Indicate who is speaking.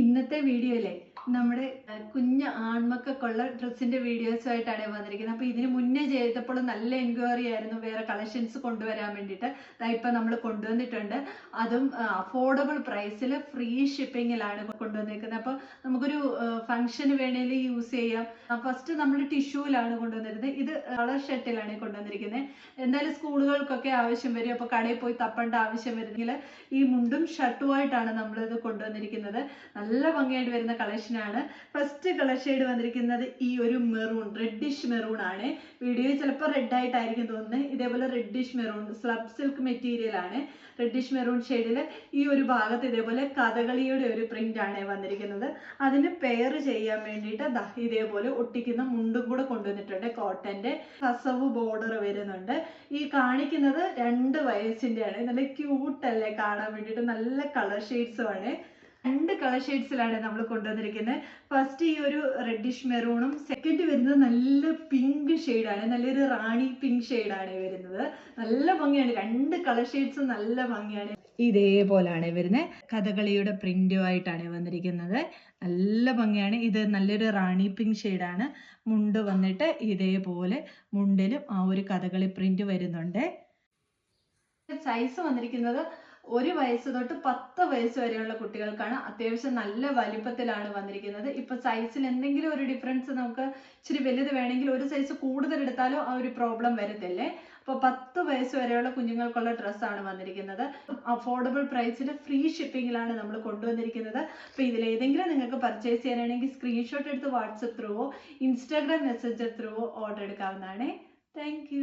Speaker 1: ഇന്നത്തെ വീഡിയോയിലെ നമ്മുടെ കുഞ്ഞ് ആൺമക്കൾക്കുള്ള ഡ്രസ്സിന്റെ വീഡിയോസുമായിട്ടാണ് വന്നിരിക്കുന്നത്. അപ്പോൾ ഇതിന് മുന്നേ ചെയ്തപ്പോൾ നല്ല എൻക്വയറി ആയിരുന്നു വേറെ കളക്ഷൻസ് കൊണ്ടുവരാൻ വേണ്ടിയിട്ട്. ഇപ്പം നമ്മൾ കൊണ്ടുവന്നിട്ടുണ്ട്. അതും അഫോർഡബിൾ പ്രൈസിൽ ഫ്രീ ഷിപ്പിങ്ങിലാണ് കൊണ്ടുവന്നിരിക്കുന്നത്. അപ്പോൾ നമുക്കൊരു ഫംഗ്ഷന് വേണേൽ യൂസ് ചെയ്യാം. ഫസ്റ്റ് നമ്മൾ ടിഷ്യൂലാണ് കൊണ്ടുവന്നിരുന്നത്. ഇത് കളർ ഷർട്ടിലാണ് കൊണ്ടുവന്നിരിക്കുന്നത്. എന്തായാലും സ്കൂളുകൾക്കൊക്കെ ആവശ്യം വരും. അപ്പോൾ കടയിൽ പോയി തപ്പേണ്ട ആവശ്യം വരുന്നെങ്കിൽ ഈ മുണ്ടും ഷർട്ടുമായിട്ടാണ് നമ്മളിത് കൊണ്ടുവന്നിരിക്കുന്നത്. നല്ല ഭംഗിയായിട്ട് വരുന്ന കളക്ഷൻ ആണ്. ഫസ്റ്റ് കളർ ഷെയ്ഡ് വന്നിരിക്കുന്നത് ഈ ഒരു മെറൂൺ, റെഡിഷ് മെറൂൺ ആണ്. വീഡിയോ ചിലപ്പോൾ റെഡ് ആയിട്ടായിരിക്കും തോന്നുന്നത്. ഇതേപോലെ reddish maroon slub silk material ആണ്. റെഡിഷ് മെറൂൺ ഷെയ്ഡിൽ ഈ ഒരു ഭാഗത്ത് ഇതേപോലെ കഥകളിയുടെ ഒരു പ്രിന്റ് ആണ് വന്നിരിക്കുന്നത്. അതിന് പെയർ ചെയ്യാൻ വേണ്ടിയിട്ട് ഇതേപോലെ ഒട്ടിക്കുന്ന മുണ്ടും കൂടെ കൊണ്ടുവന്നിട്ടുണ്ട്. കോട്ടന്റെ കസവ് ബോർഡർ വരുന്നുണ്ട്. ഈ കാണിക്കുന്നത് 2 വയസ്സിന്റെ ആണ്. നല്ല ക്യൂട്ട് അല്ലേ കാണാൻ വേണ്ടിയിട്ട്. നല്ല കളർ ഷെയ്ഡ്സും ആണ്. 2 കളർ ഷെയ്ഡ്സിലാണ് നമ്മൾ കൊണ്ടുവന്നിരിക്കുന്നത്. ഫസ്റ്റ് ഈ ഒരു റെഡിഷ് മെറൂണും, സെക്കൻഡ് വരുന്നത് നല്ല പിങ്ക് ഷെയ്ഡാണ്. നല്ലൊരു റാണി പിങ്ക് ഷെയ്ഡാണ് വരുന്നത്. നല്ല ഭംഗിയാണ്. 2 കളർ ഷെയ്ഡ്സും നല്ല ഭംഗിയാണ്. ഇതേപോലാണ് വരുന്നത്. കഥകളിയുടെ പ്രിന്റുമായിട്ടാണ് വന്നിരിക്കുന്നത്. നല്ല ഭംഗിയാണ്. ഇത് നല്ലൊരു റാണി പിങ്ക് ഷെയ്ഡാണ്. മുണ്ട് വന്നിട്ട് ഇതേപോലെ മുണ്ടിലും ആ ഒരു കഥകളി പ്രിന്റ് വരുന്നുണ്ട്. സൈസ് വന്നിരിക്കുന്നത് 1 വയസ്സ് തൊട്ട് 10 വയസ്സ് വരെയുള്ള കുട്ടികൾക്കാണ്. അത്യാവശ്യം നല്ല വലിപ്പത്തിലാണ് വന്നിരിക്കുന്നത്. ഇപ്പൊ സൈസിൽ എന്തെങ്കിലും ഒരു ഡിഫറൻസ്, നമുക്ക് ഇച്ചിരി വലുത് വേണമെങ്കിൽ ഒരു സൈസ് കൂടുതൽ എടുത്താലും ആ ഒരു പ്രോബ്ലം വരത്തില്ലേ. അപ്പോൾ 10 വയസ്സ് വരെയുള്ള കുഞ്ഞുങ്ങൾക്കുള്ള ഡ്രസ്സാണ് വന്നിരിക്കുന്നത്. അഫോർഡബിൾ പ്രൈസിൽ ഫ്രീ ഷിപ്പിങ്ങിലാണ് നമ്മൾ കൊണ്ടുവന്നിരിക്കുന്നത്. അപ്പോൾ ഇതിലേതെങ്കിലും നിങ്ങൾക്ക് പർച്ചേസ് ചെയ്യാനാണെങ്കിൽ സ്ക്രീൻഷോട്ട് എടുത്ത് വാട്സപ്പ് ത്രൂവോ ഇൻസ്റ്റാഗ്രാം മെസ്സഞ്ചർ ത്രൂവോ ഓർഡർ എടുക്കാവുന്നതാണ്. താങ്ക്